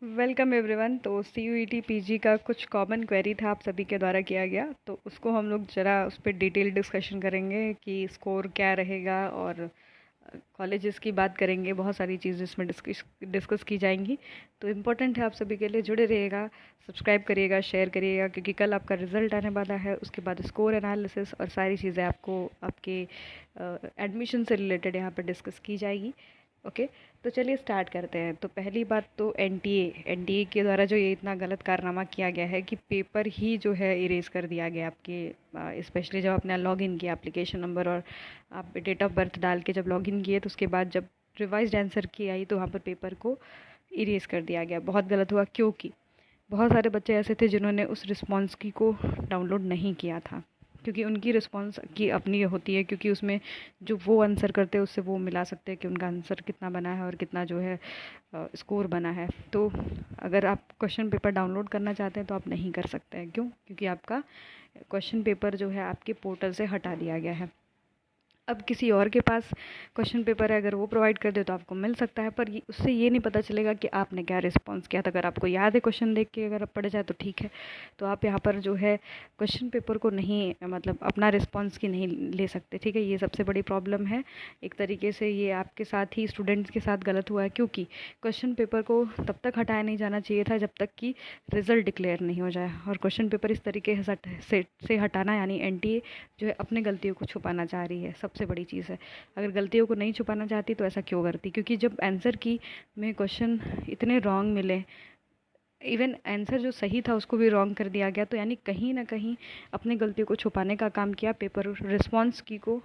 Welcome everyone. तो C U E T P G का कुछ कॉमन क्वेरी था, आप सभी के द्वारा किया गया, तो उसको हम लोग ज़रा उस पर डिटेल डिस्कशन करेंगे कि स्कोर क्या रहेगा, और कॉलेजेस की बात करेंगे। बहुत सारी चीज़ें इसमें डिस्कस की जाएंगी। तो इम्पोर्टेंट है, आप सभी के लिए जुड़े रहिएगा, सब्सक्राइब करिएगा, शेयर करिएगा, क्योंकि कल आपका रिजल्ट आने वाला है। उसके बाद स्कोर एनालिसिस और सारी चीज़ें आपको आपके एडमिशन से रिलेटेड यहाँ पर डिस्कस की जाएगी। ओके, तो चलिए स्टार्ट करते हैं। तो पहली बात तो एनटीए के द्वारा जो ये इतना गलत कारनामा किया गया है कि पेपर ही जो है इरेज कर दिया गया आपके, स्पेशली जब आपने लॉगिन किया एप्लीकेशन नंबर और आप डेट ऑफ बर्थ डाल के जब लॉगिन किए, तो उसके बाद जब रिवाइज्ड आंसर की आई तो वहाँ पर पेपर को इरेज कर दिया गया। बहुत गलत हुआ, क्योंकि बहुत सारे बच्चे ऐसे थे जिन्होंने उस रिस्पॉन्स की को डाउनलोड नहीं किया था, क्योंकि उनकी रिस्पॉन्स की अपनी होती है, क्योंकि उसमें जो वो आंसर करते हैं उससे वो मिला सकते हैं कि उनका आंसर कितना बना है और कितना जो है स्कोर बना है। तो अगर आप क्वेश्चन पेपर डाउनलोड करना चाहते हैं तो आप नहीं कर सकते हैं। क्यों? क्योंकि आपका क्वेश्चन पेपर जो है आपके पोर्टल से हटा दिया गया है। अब किसी और के पास क्वेश्चन पेपर है, अगर वो प्रोवाइड कर दे तो आपको मिल सकता है, पर उससे ये नहीं पता चलेगा कि आपने क्या रिस्पॉन्स किया था। अगर आपको याद है क्वेश्चन देख के अगर आप पढ़ जाए तो ठीक है, तो आप यहाँ पर जो है क्वेश्चन पेपर को नहीं, मतलब अपना रिस्पॉन्स की नहीं ले सकते। ठीक है, ये सबसे बड़ी प्रॉब्लम है। एक तरीके से ये आपके साथ ही स्टूडेंट्स के साथ गलत हुआ है, क्योंकि क्वेश्चन पेपर को तब तक हटाया नहीं जाना चाहिए था जब तक कि रिजल्ट डिक्लेयर नहीं हो जाए। और क्वेश्चन पेपर इस तरीके से हटाना, यानी एनटीए जो है अपने गलतियों को छुपाना चाह रही है। सबसे बड़ी चीज़ है, अगर गलतियों को नहीं छुपाना चाहती तो ऐसा क्यों करती? क्योंकि जब आंसर की में क्वेश्चन इतने रॉन्ग मिले, इवन आंसर जो सही था उसको भी रॉन्ग कर दिया गया, तो यानी कहीं ना कहीं अपनी गलतियों को छुपाने का काम किया। पेपर रिस्पॉन्स की को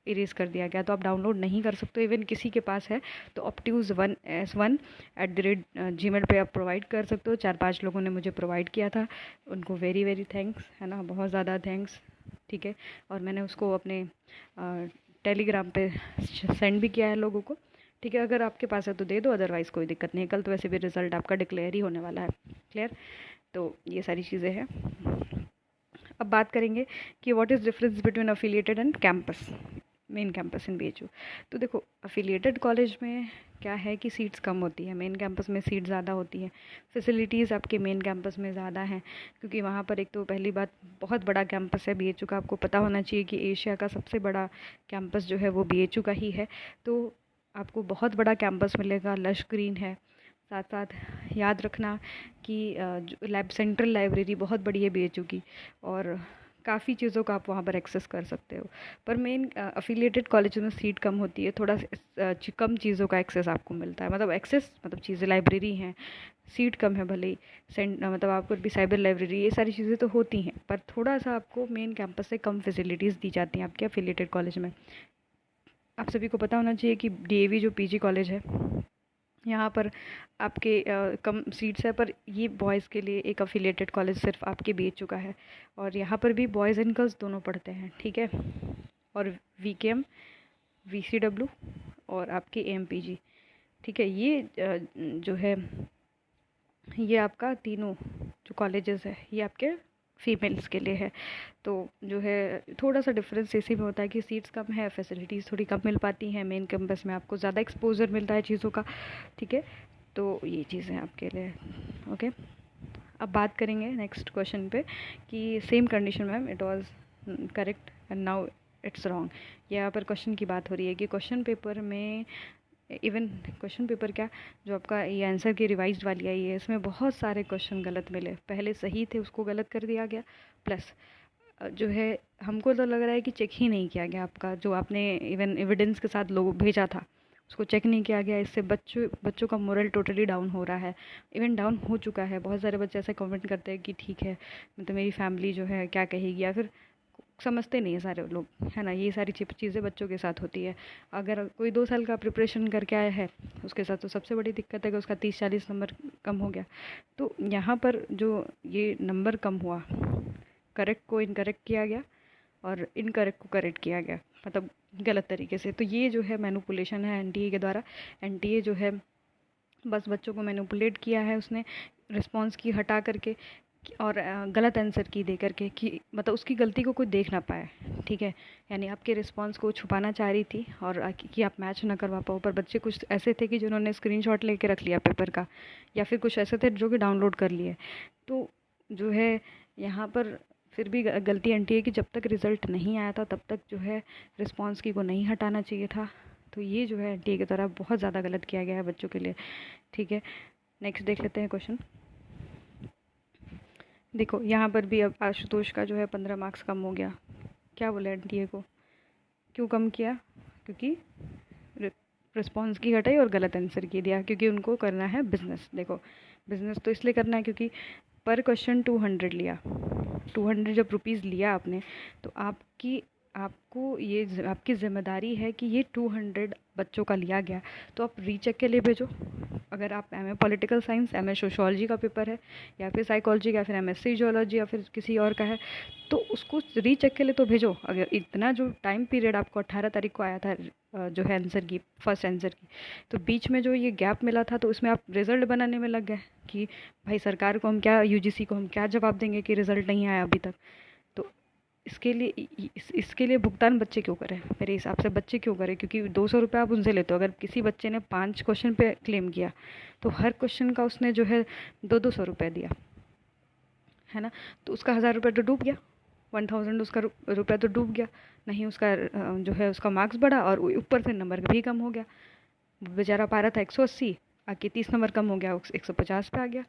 इरेज कर दिया गया, तो आप डाउनलोड नहीं कर सकते। इवन किसी के पास है तो optuse1s1@gmail पे आप प्रोवाइड कर सकते हो। 4-5 लोगों ने मुझे प्रोवाइड किया था, उनको वेरी वेरी थैंक्स, है ना, बहुत ज़्यादा थैंक्स। ठीक है, और मैंने उसको अपने टेलीग्राम पे सेंड भी किया है लोगों को। ठीक है, अगर आपके पास है तो दे दो, अदरवाइज़ कोई दिक्कत नहीं है। कल तो वैसे भी रिज़ल्ट आपका डिक्लेयर ही होने वाला है। क्लियर? तो ये सारी चीज़ें हैं। अब बात करेंगे कि what is difference between affiliated and campus, main campus in BHU. तो देखो, अफिलिएटेड कॉलेज में क्या है कि सीट्स कम होती है, मेन कैंपस में सीट ज़्यादा होती है। फैसिलिटीज़ आपके मेन कैंपस में ज़्यादा हैं, क्योंकि वहाँ पर एक तो पहली बात बहुत बड़ा कैंपस है बीएचयू का। आपको पता होना चाहिए कि एशिया का सबसे बड़ा कैंपस जो है वो बीएचयू का ही है। तो आपको बहुत बड़ा कैंपस मिलेगा, लश ग्रीन है। साथ साथ याद रखना कि सेंट्रल लाइब्रेरी बहुत बड़ी है बीएचयू की, और काफ़ी चीज़ों का आप वहाँ पर एक्सेस कर सकते हो। पर मेन अफिलिएटेड कॉलेज में सीट कम होती है, थोड़ा कम चीज़ों का एक्सेस आपको मिलता है। मतलब एक्सेस मतलब चीज़ें लाइब्रेरी हैं, सीट कम है भले ही। मतलब आपको भी साइबर लाइब्रेरी, ये सारी चीज़ें तो होती हैं, पर थोड़ा सा आपको मेन कैंपस से कम फैसिलिटीज़ दी जाती हैं आपके अफिलिएटेड कॉलेज में। आप सभी को पता होना चाहिए कि डीएवी जो पीजी कॉलेज है, यहाँ पर आपके कम सीट्स है, पर ये बॉयज़ के लिए एक अफिलिएटेड कॉलेज सिर्फ आपके बीएचयू का है। और यहाँ पर भी बॉयज़ एंड गर्ल्स दोनों पढ़ते हैं। ठीक है, और वीकेएम, वीसीडब्ल्यू और आपके एएमपीजी। ठीक है, ये जो है ये आपका तीनों जो कॉलेजेस है ये आपके फीमेल्स के लिए है। तो जो है थोड़ा सा डिफरेंस इसी में होता है कि सीट्स कम है, फैसिलिटीज़ थोड़ी कम मिल पाती हैं। मेन कैंपस में आपको ज़्यादा एक्सपोजर मिलता है चीज़ों का। ठीक है, तो ये चीज़ें आपके लिए। ओके, अब बात करेंगे नेक्स्ट क्वेश्चन पे कि same condition ma'am it was correct and now it's wrong. यहाँ पर क्वेश्चन की बात हो रही है कि क्वेश्चन पेपर में, इवन क्वेश्चन पेपर क्या, जो आपका ये आंसर की रिवाइज्ड वाली आई है, इसमें बहुत सारे क्वेश्चन गलत मिले। पहले सही थे उसको गलत कर दिया गया, प्लस जो है हमको तो लग रहा है कि चेक ही नहीं किया गया आपका, जो आपने इवन एविडेंस के साथ लोग भेजा था उसको चेक नहीं किया गया। इससे बच्चों बच्चों का मोरल टोटली डाउन हो रहा है, इवन डाउन हो चुका है। बहुत सारे बच्चे ऐसे कमेंट करते हैं कि ठीक है, मतलब मेरी फैमिली जो है क्या कहेगी, या फिर समझते नहीं है सारे लोग, है ना। ये सारी चीज़ें बच्चों के साथ होती है। अगर कोई 2 साल का प्रिपरेशन करके आया है, उसके साथ तो सबसे बड़ी दिक्कत है कि उसका 30-40 नंबर कम हो गया। तो यहाँ पर जो ये नंबर कम हुआ, करेक्ट को इनकरेक्ट किया गया और इनकरेक्ट को करेक्ट किया गया, मतलब गलत तरीके से। तो ये जो है मैनिपुलेशन है एनटीए के द्वारा। एनटीए जो है बस बच्चों को मैनिपुलेट किया है उसने, रिस्पॉन्स की हटा करके और गलत आंसर की दे करके कि मतलब उसकी गलती को कोई देख ना पाए, ठीक है। यानी आपके रिस्पांस को छुपाना चाह रही थी और कि आप मैच ना करवा पाओ। पर बच्चे कुछ ऐसे थे कि जिन्होंने स्क्रीनशॉट लेके रख लिया पेपर का, या फिर कुछ ऐसे थे जो कि डाउनलोड कर लिए। तो जो है यहाँ पर फिर भी गलती आंटी है कि जब तक रिज़ल्ट नहीं आया था तब तक जो है रिस्पॉन्स की को नहीं हटाना चाहिए था। तो ये जो है आंटी की तरह बहुत ज़्यादा गलत किया गया है बच्चों के लिए, ठीक है। नेक्स्ट देख लेते हैं क्वेश्चन। देखो यहाँ पर भी अब आशुतोष का जो है 15 मार्क्स कम हो गया। क्या बोले एनटीए को, क्यों कम किया? क्योंकि रिस्पॉन्स की हटाई और गलत आंसर की दिया, क्योंकि उनको करना है बिजनेस। देखो बिजनेस तो इसलिए करना है क्योंकि पर क्वेश्चन 200 लिया, 200 जब रुपीज़ लिया आपने, तो आपको ये आपकी ज़िम्मेदारी है कि ये 200 बच्चों का लिया गया, तो आप रीचेक के लिए भेजो। अगर आप MA political science, MA sociology का पेपर है, या फिर साइकोलॉजी का, फिर एमएससी जियोलॉजी, या फिर किसी और का है, तो उसको रीचेक के लिए तो भेजो। अगर इतना जो टाइम पीरियड आपको 18 तारीख को आया था जो है आंसर की, फर्स्ट आंसर की, तो बीच में जो ये गैप मिला था तो उसमें आप रिज़ल्ट बनाने में लग गए कि भाई सरकार को हम क्या, यूजीसी को हम क्या जवाब देंगे कि रिज़ल्ट नहीं आया अभी तक। तो इसके लिए भुगतान बच्चे क्यों करें? मेरे हिसाब से बच्चे क्यों करें? क्योंकि 200 रुपये आप उनसे लेते हो। अगर किसी बच्चे ने 5 क्वेश्चन पे क्लेम किया तो हर क्वेश्चन का उसने जो है 200 रुपये दिया, है ना। तो उसका 1000 रुपये तो डूब गया, 1000 उसका रुपया तो डूब गया। नहीं उसका जो है उसका मार्क्स बढ़ा और ऊपर से नंबर भी कम हो गया। बेचारा पा रहा था 180, आके 30 नंबर कम हो गया, 150 पे आ गया।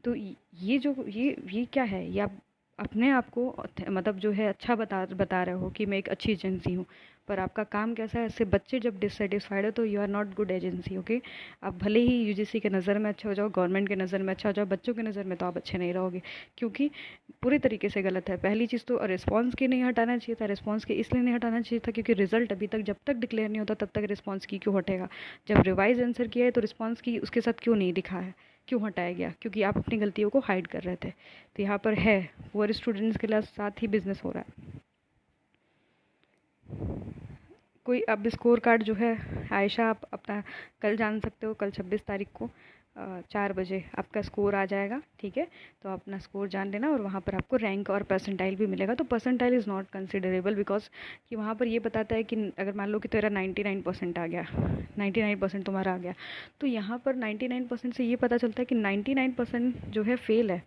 तो ये जो ये क्या है? ये आप अपने आप को मतलब जो है अच्छा बता रहे हो कि मैं एक अच्छी एजेंसी हूँ, पर आपका काम कैसा है? इससे बच्चे जब डिससेटिस्फाइड है तो you are not good agency, okay. आप भले ही यूजीसी के नज़र में अच्छे हो जाओ, गवर्नमेंट के नज़र में अच्छा हो जाओ, बच्चों की नज़र में तो आप अच्छे नहीं रहोगे, क्योंकि पूरी तरीके से गलत है। पहली चीज़ तो रिस्पॉन्स की नहीं हटाना चाहिए था। रिस्पॉन्स की इसलिए नहीं हटाना चाहिए था क्योंकि रिजल्ट अभी तक जब तक डिक्लेयर नहीं होता तब तक रिस्पॉन्स की क्यों हटेगा? जब रिवाइज आंसर किया है तो रिस्पॉन्स की उसके साथ क्यों नहीं दिखा है, क्यों हटाया गया? क्योंकि आप अपनी गलतियों को हाइड कर रहे थे। तो यहाँ पर है पुअर स्टूडेंट्स के साथ ही बिजनेस हो रहा है। कोई अब स्कोर कार्ड जो है आयशा आप अपना कल जान सकते हो, कल 26 तारीख को 4 बजे आपका स्कोर आ जाएगा, ठीक है। तो अपना स्कोर जान लेना और वहाँ पर आपको रैंक और परसेंटाइल भी मिलेगा। तो percentile is not considerable because कि वहाँ पर ये बताता है कि अगर मान लो कि तेरा 99% आ गया, 99% तुम्हारा आ गया, तो यहाँ पर 99% से ये पता चलता है कि 99% जो है फेल है,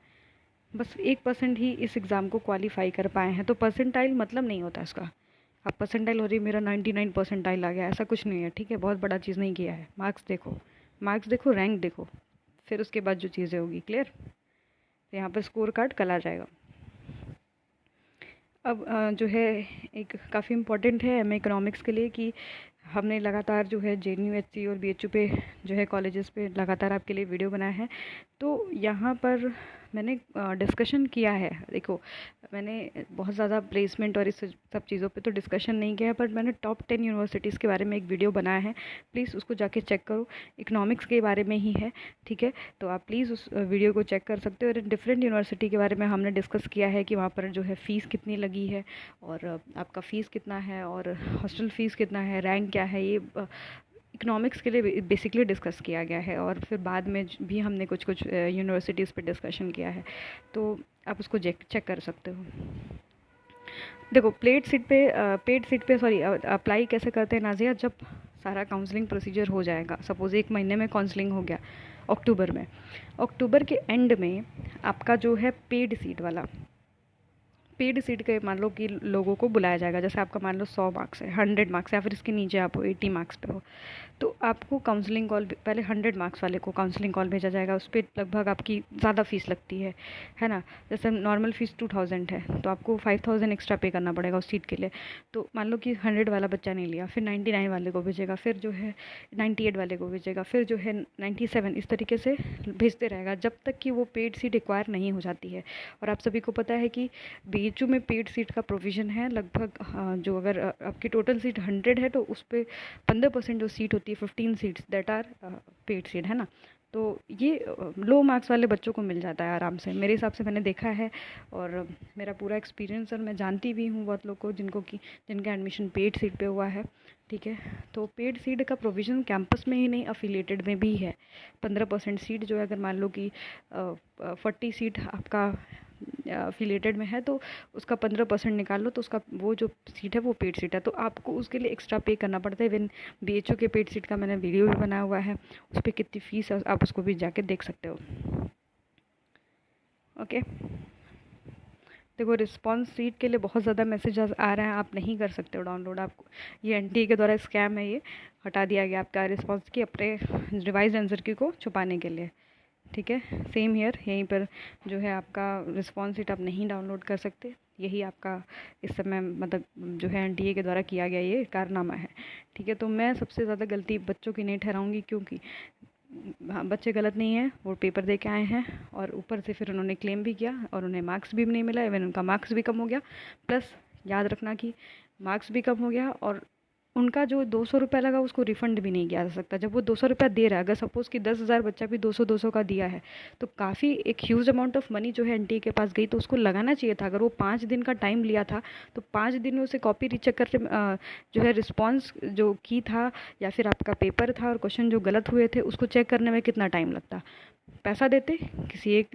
बस 1% ही इस एग्ज़ाम को क्वालिफाई कर पाए हैं। तो परसेंटाइल मतलब नहीं होता इसका। अब परसेंटाइल हो रही है मेरा 99 परसेंटाइल आ गया, ऐसा कुछ नहीं है, ठीक है। बहुत बड़ा चीज़ नहीं किया है। मार्क्स देखो, रैंक देखो, फिर उसके बाद जो चीज़ें होगी क्लियर। तो यहाँ पर स्कोर कार्ड कल आ जाएगा। अब जो है एक काफ़ी इम्पोर्टेंट है एमए इकोनॉमिक्स के लिए कि हमने लगातार जो है जेएनयू, एचसी और बीएचयू पे जो है कॉलेजेस पे लगातार आपके लिए वीडियो बनाया है। तो यहाँ पर मैंने डिस्कशन किया है। देखो मैंने बहुत ज़्यादा प्लेसमेंट और इस सब चीज़ों पे तो डिस्कशन नहीं किया है, पर मैंने टॉप 10 यूनिवर्सिटीज़ के बारे में एक वीडियो बनाया है, प्लीज़ उसको जाके चेक करो। इकोनॉमिक्स के बारे में ही है, ठीक है। तो आप प्लीज़ उस वीडियो को चेक कर सकते हो। और डिफरेंट यूनिवर्सिटी के बारे में हमने डिस्कस किया है कि वहाँ पर जो है फ़ीस कितनी लगी है और आपका फ़ीस कितना है और हॉस्टल फ़ीस कितना है, रैंक क्या है, ये इकोनॉमिक्स के लिए बेसिकली डिस्कस किया गया है। और फिर बाद में भी हमने कुछ कुछ यूनिवर्सिटीज़ पे डिस्कशन किया है, तो आप उसको चेक कर सकते हो। देखो पेड सीट पे सॉरी अप्लाई कैसे करते हैं नाजिया? जब सारा काउंसलिंग प्रोसीजर हो जाएगा, सपोज़ 1 महीने में काउंसलिंग हो गया अक्टूबर में, अक्टूबर के एंड में आपका जो है पेड सीट के मान लो कि लोगों को बुलाया जाएगा। जैसे आपका मान लो 100 मार्क्स है, 100 मार्क्स या फिर इसके नीचे आप 80 मार्क्स पे हो, तो आपको काउंसलिंग कॉल, पहले 100 मार्क्स वाले को काउंसलिंग कॉल भेजा जाएगा। उस पर लगभग आपकी ज़्यादा फ़ीस लगती है ना। जैसे नॉर्मल फ़ीस 2000 है तो आपको 5000 एक्स्ट्रा पे करना पड़ेगा उस सीट के लिए। तो मान लो कि 100 वाला बच्चा नहीं लिया, फिर 99 वाले को भेजेगा, फिर जो है 98 वाले को भेजेगा, फिर जो है 97, इस तरीके से भेजते रहेगा जब तक कि वो पेड सीट एक्वायर नहीं हो जाती है। और आप सभी को पता है कि बीएचयू में पेड सीट का प्रोविज़न है लगभग जो अगर आपकी टोटल सीट 100 है तो उस पर 15% जो सीट होती है, 15 seats that are paid seat, है ना। तो ये लो मार्क्स वाले बच्चों को मिल जाता है आराम से, मेरे हिसाब से, मैंने देखा है और मेरा पूरा एक्सपीरियंस, और मैं जानती भी हूँ बहुत लोग को जिनका एडमिशन पेड सीट पे हुआ है, ठीक है। तो पेड सीट का प्रोविज़न कैंपस में ही नहीं, अफिलिएटेड में भी है। 15% सीट जो है, अगर मान लो कि 40 सीट आपका अफिलिएटेड में है तो उसका 15% निकाल लो, तो उसका वो जो सीट है वो पेड सीट है, तो आपको उसके लिए एक्स्ट्रा पे करना पड़ता है। इवन BHU के पेड सीट का मैंने वीडियो भी बनाया हुआ है, उस पर कितनी फ़ीस है आप उसको भी जाके देख सकते हो। ओके, देखो रिस्पॉन्स सीट के लिए बहुत ज़्यादा मैसेजेस आ रहे हैं, आप नहीं कर सकते हो डाउनलोड। आपको ये NTA के द्वारा स्कैम है, ये हटा दिया गया आपका रिस्पॉन्स की अपने रिवाइज आंसर की को छुपाने के लिए, ठीक है। सेम हियर, यहीं पर जो है आपका रिस्पॉन्स सीट आप नहीं डाउनलोड कर सकते, यही आपका इस समय मतलब जो है NTA के द्वारा किया गया ये कारनामा है, ठीक है। तो मैं सबसे ज़्यादा गलती बच्चों की नहीं ठहराऊँगी, क्योंकि हाँ, बच्चे गलत नहीं हैं, वो पेपर दे के आए हैं और ऊपर से फिर उन्होंने क्लेम भी किया और उन्हें मार्क्स भी नहीं मिला, इवन उनका मार्क्स भी कम हो गया। प्लस याद रखना कि मार्क्स भी कम हो गया और उनका जो 200 रुपये लगा उसको रिफ़ंड भी नहीं किया जा सकता। जब वो 200 रुपया दे रहा है, अगर सपोज़ कि 10,000 बच्चा भी 200-200 का दिया है, तो काफ़ी एक ह्यूज अमाउंट ऑफ मनी जो है NTA के पास गई, तो उसको लगाना चाहिए था। अगर वो 5 दिन का टाइम लिया था तो 5 दिन में उसे कॉपी रीचेक करके जो है रिस्पॉन्स जो की था या फिर आपका पेपर था और क्वेश्चन जो गलत हुए थे उसको चेक करने में कितना टाइम लगता। पैसा देते किसी एक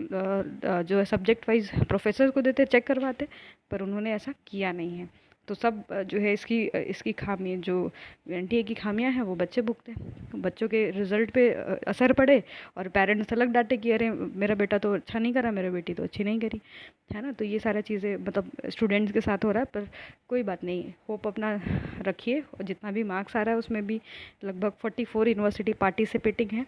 जो है सब्जेक्ट वाइज प्रोफेसर को देते, चेक करवाते, पर उन्होंने ऐसा किया नहीं है। तो सब जो है इसकी खामी, जो NTA की खामियां हैं वो बच्चे भुगते हैं। बच्चों के रिजल्ट पे असर पड़े और पेरेंट्स अलग डांटे कि अरे मेरा बेटा तो अच्छा नहीं करा, मेरी बेटी तो अच्छी नहीं करी, है ना। तो ये सारा चीज़ें मतलब स्टूडेंट्स के साथ हो रहा है, पर कोई बात नहीं, होप अपना रखिए। और जितना भी मार्क्स आ रहा है उसमें भी लगभग 44 यूनिवर्सिटी पार्टिसिपेटिंग है।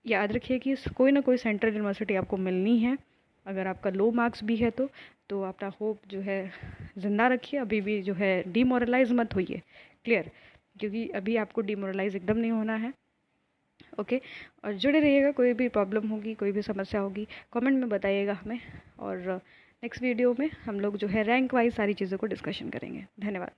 याद रखिए कि कोई ना कोई सेंट्रल यूनिवर्सिटी आपको मिलनी है। अगर आपका लो मार्क्स भी है तो अपना होप जो है ज़िंदा रखिए, अभी भी जो है डीमोरलाइज मत होइए, क्लियर, क्योंकि अभी आपको डीमोरलाइज एकदम नहीं होना है। ओके, और जुड़े रहिएगा, कोई भी प्रॉब्लम होगी, कोई भी समस्या होगी कमेंट में बताइएगा हमें, और नेक्स्ट वीडियो में हम लोग जो है रैंक वाइज सारी चीज़ों को डिस्कशन करेंगे। धन्यवाद।